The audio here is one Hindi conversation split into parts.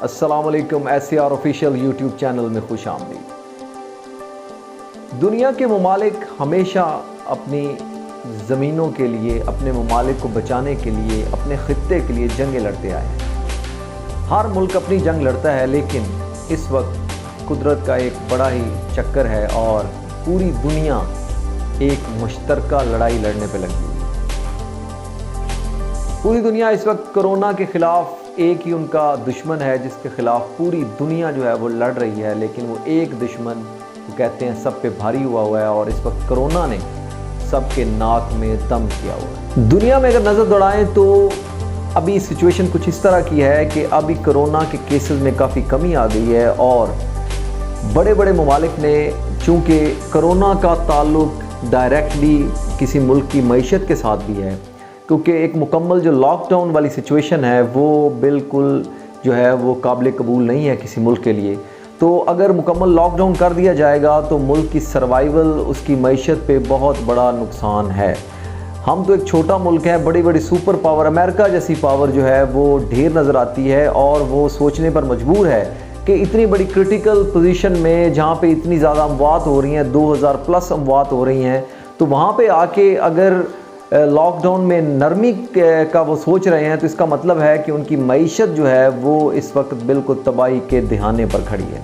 अस्सलामुअलैकुम SAR ऑफिशियल यूट्यूब चैनल में खुश आमदीद। दुनिया के ममालिक हमेशा अपनी ज़मीनों के लिए, अपने ममालिक को बचाने के लिए, अपने ख़ित्ते के लिए जंगें लड़ते आए हैं। हर मुल्क अपनी जंग लड़ता है, लेकिन इस वक्त कुदरत का एक बड़ा ही चक्कर है और पूरी दुनिया एक मुश्तरका लड़ाई लड़ने पर लगी हुई है। पूरी दुनिया इस वक्त कोरोना के ख़िलाफ़ एक ही उनका दुश्मन है जिसके ख़िलाफ़ पूरी दुनिया जो है वो लड़ रही है, लेकिन वो एक दुश्मन वो कहते हैं सब पे भारी हुआ है और इस वक्त कोरोना ने सबके नाक में दम किया हुआ है। दुनिया में अगर नज़र दौड़ाएं तो अभी सिचुएशन कुछ इस तरह की है कि अभी कोरोना के केसेस में काफ़ी कमी आ गई है और बड़े बड़े ममालिक ने, चूँकि कोरोना का ताल्लुक डायरेक्टली किसी मुल्क की मईशत के साथ भी है, क्योंकि एक मुकम्मल जो लॉकडाउन वाली सिचुएशन है वो बिल्कुल जो है वो काबिल कबूल नहीं है किसी मुल्क के लिए। तो अगर मुकम्मल लॉकडाउन कर दिया जाएगा तो मुल्क की सर्वाइवल, उसकी मईशत पे बहुत बड़ा नुकसान है। हम तो एक छोटा मुल्क है, बड़ी बड़ी सुपर पावर अमेरिका जैसी पावर जो है वो ढेर नज़र आती है और वो सोचने पर मजबूर है कि इतनी बड़ी क्रिटिकल पोजीशन में जहाँ पे इतनी ज़्यादा अमवात हो रही हैं, 2000 प्लस अमवात हो रही हैं, तो वहाँ पे आके अगर लॉकडाउन में नरमी का वो सोच रहे हैं तो इसका मतलब है कि उनकी मईशत जो है वो इस वक्त बिल्कुल तबाही के दिहाने पर खड़ी है।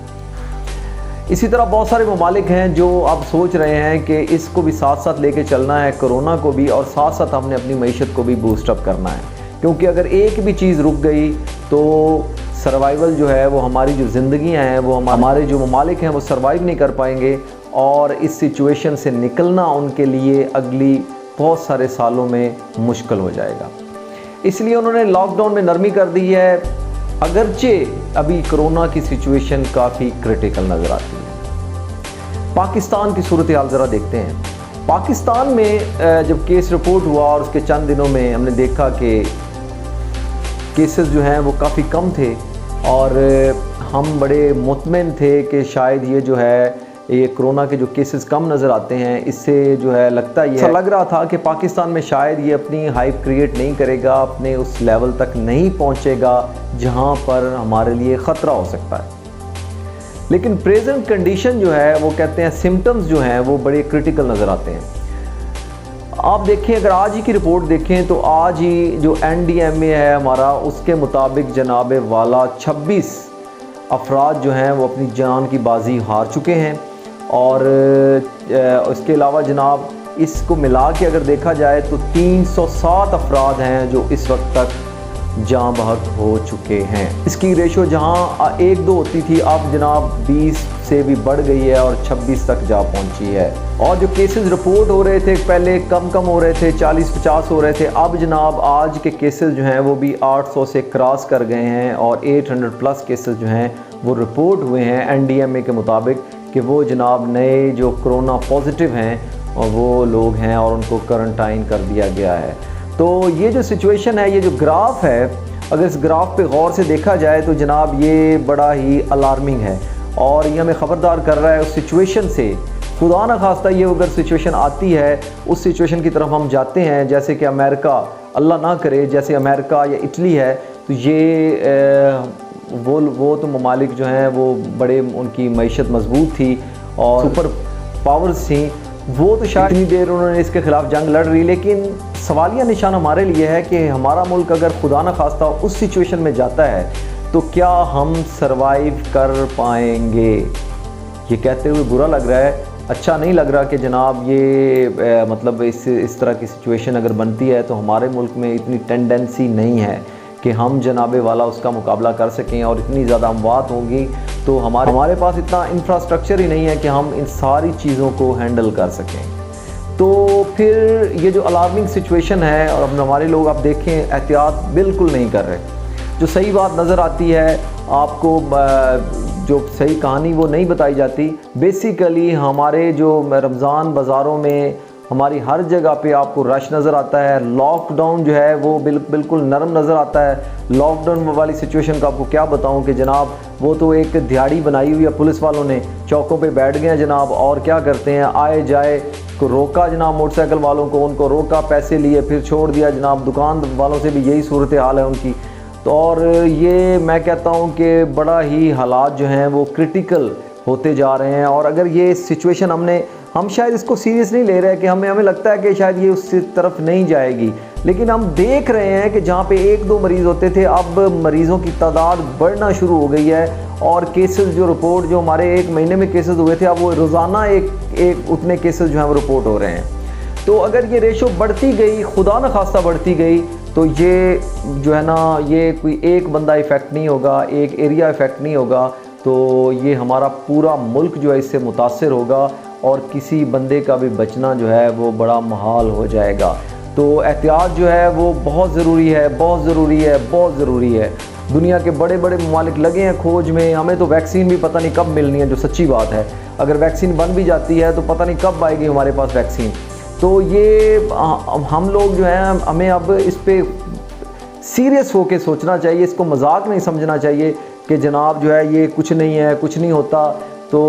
इसी तरह बहुत सारे ममालिक हैं जो अब सोच रहे हैं कि इसको भी साथ साथ लेके चलना है, कोरोना को भी, और साथ साथ हमने अपनी मईशत को भी बूस्टअप करना है, क्योंकि अगर एक भी चीज़ रुक गई तो सर्वाइवल जो है वो, हमारी जो ज़िंदगियाँ हैं वो, हमारे जो ममालिक हैं वो सर्वाइव नहीं कर पाएंगे और इस सिचुएशन से निकलना उनके लिए अगली बहुत सारे सालों में मुश्किल हो जाएगा। इसलिए उन्होंने लॉकडाउन में नरमी कर दी है, अगरचे अभी कोरोना की सिचुएशन काफ़ी क्रिटिकल नज़र आती है। पाकिस्तान की सूरत हाल ज़रा देखते हैं। पाकिस्तान में जब केस रिपोर्ट हुआ और उसके चंद दिनों में हमने देखा कि केसेस जो हैं वो काफ़ी कम थे और हम बड़े मुतमिन थे कि शायद ये जो है ये कोरोना के जो केसेस कम नज़र आते हैं, इससे जो है लगता ये लग रहा था कि पाकिस्तान में शायद ये अपनी हाइप क्रिएट नहीं करेगा, अपने उस लेवल तक नहीं पहुंचेगा जहां पर हमारे लिए ख़तरा हो सकता है। लेकिन प्रेजेंट कंडीशन जो है वो कहते हैं सिम्टम्स जो हैं वो बड़े क्रिटिकल नज़र आते हैं। आप देखें, अगर आज ही की रिपोर्ट देखें तो आज ही जो NDMA है हमारा, उसके मुताबिक जनाब वाला 26 अफराद जो हैं वो अपनी जान की बाजी हार चुके हैं और इसके अलावा जनाब इसको मिला के अगर देखा जाए तो 307 अफराद हैं जो इस वक्त तक जान बहक हो चुके हैं। इसकी रेशो जहां 1-2 होती थी अब जनाब 20 से भी बढ़ गई है और 26 तक जा पहुंची है। और जो केसेस रिपोर्ट हो रहे थे पहले कम हो रहे थे, 40-50 हो रहे थे, अब जनाब आज के केसेस जो हैं वो भी 800 से क्रॉस कर गए हैं और 800 प्लस केसेस जो हैं वो रिपोर्ट हुए हैं NDMA के मुताबिक कि वो जनाब नए जो कोरोना पॉजिटिव हैं और वो लोग हैं और उनको क्वारंटाइन कर दिया गया है। तो ये जो सिचुएशन है, ये जो ग्राफ है, अगर इस ग्राफ पे गौर से देखा जाए तो जनाब ये बड़ा ही अलार्मिंग है और ये हमें ख़बरदार कर रहा है उस सिचुएशन से। खुदा न खास्ता ये अगर सिचुएशन आती है, उस सिचुएशन की तरफ हम जाते हैं जैसे कि अमेरिका, अल्लाह ना करे, जैसे अमेरिका या इटली है, तो ये वो तो ममालिक जो हैं वो बड़े, उनकी मईशत मजबूत थी और सुपर पावर्स थी, वो तो शायद इतनी देर उन्होंने इसके ख़िलाफ़ जंग लड़ रही। लेकिन सवालिया निशान हमारे लिए है कि हमारा मुल्क अगर खुदा न खास्ता उस सिचुएशन में जाता है तो क्या हम सरवाइव कर पाएंगे। ये कहते हुए बुरा लग रहा है, अच्छा नहीं लग रहा कि जनाब ये मतलब इस तरह की सिचुएशन अगर बनती है तो हमारे मुल्क में इतनी टेंडेंसी नहीं है कि हम जनाबे वाला उसका मुकाबला कर सकें और इतनी ज़्यादा अमवात होगी तो हमारे पास इतना इंफ्रास्ट्रक्चर ही नहीं है कि हम इन सारी चीज़ों को हैंडल कर सकें। तो फिर ये जो अलार्मिंग सिचुएशन है और अब हमारे लोग आप देखें एहतियात बिल्कुल नहीं कर रहे। जो सही बात नज़र आती है आपको, जो सही कहानी वो नहीं बताई जाती। बेसिकली हमारे जो रमज़ान बाज़ारों में हमारी हर जगह पे आपको रश नज़र आता है। लॉकडाउन जो है वो बिल्कुल नरम नज़र आता है। लॉकडाउन वाली सिचुएशन का आपको क्या बताऊं कि जनाब वो तो एक दिहाड़ी बनाई हुई है, पुलिस वालों ने चौकों पे बैठ गए हैं जनाब और क्या करते हैं, आए जाए को रोका जनाब, मोटरसाइकिल वालों को उनको रोका, पैसे लिए फिर छोड़ दिया जनाब। दुकान वालों से भी यही सूरत हाल है उनकी। तो और ये मैं कहता हूँ कि बड़ा ही हालात जो हैं वो क्रिटिकल होते जा रहे हैं। और अगर ये सिचुएशन हम शायद इसको सीरियस नहीं ले रहे हैं कि हमें लगता है कि शायद ये उस तरफ नहीं जाएगी, लेकिन हम देख रहे हैं कि जहाँ पे 1-2 मरीज़ होते थे अब मरीज़ों की तादाद बढ़ना शुरू हो गई है। और केसेस जो हमारे 1 महीने में केसेस हुए थे, अब वो रोज़ाना एक उतने केसेस जो हैं वो रिपोर्ट हो रहे हैं। तो अगर ये रेशो बढ़ती गई, खुदा न खास्ता बढ़ती गई, तो ये जो है ना, ये कोई एक बंदा इफ़ेक्ट नहीं होगा, एक एरिया इफ़ेक्ट नहीं होगा, तो ये हमारा पूरा मुल्क जो है इससे मुतासर होगा और किसी बंदे का भी बचना जो है वो बड़ा मुहाल हो जाएगा। तो एहतियात जो है वो बहुत ज़रूरी है, बहुत ज़रूरी है, बहुत ज़रूरी है। दुनिया के बड़े बड़े ममालिक लगे हैं खोज में, हमें तो वैक्सीन भी पता नहीं कब मिलनी है, जो सच्ची बात है। अगर वैक्सीन बन भी जाती है तो पता नहीं कब आएगी हमारे पास वैक्सीन। तो ये हम लोग जो हैं, हमें अब इस पे सीरियस होके सोचना चाहिए, इसको मजाक नहीं समझना चाहिए कि जनाब जो है ये कुछ नहीं है, कुछ नहीं होता। तो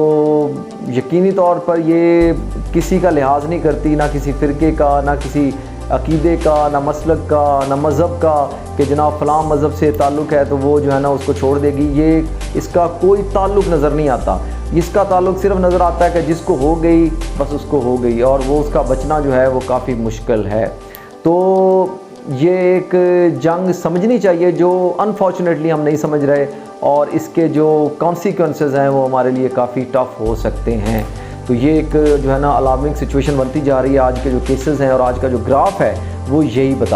यकीनी तौर पर ये किसी का लिहाज नहीं करती, ना किसी फ़िरके का, ना किसी अकीदे का, ना मसलक का, ना मज़हब का, कि जनाब फ़लाँ मज़हब से ताल्लुक़ है तो वो जो है ना उसको छोड़ देगी। ये इसका कोई ताल्लुक़ नज़र नहीं आता। इसका ताल्लुक़ सिर्फ नज़र आता है कि जिसको हो गई बस उसको हो गई, और वो उसका बचना जो है वो काफ़ी मुश्किल है। तो ये एक जंग समझनी चाहिए जो अनफॉर्चुनेटली हम नहीं समझ रहे, और इसके जो कॉन्सिक्वेंसेस हैं वो हमारे लिए काफ़ी टफ़ हो सकते हैं। तो ये एक जो है ना अलार्मिंग सिचुएशन बनती जा रही है। आज के जो केसेस हैं और आज का जो ग्राफ है वो यही बता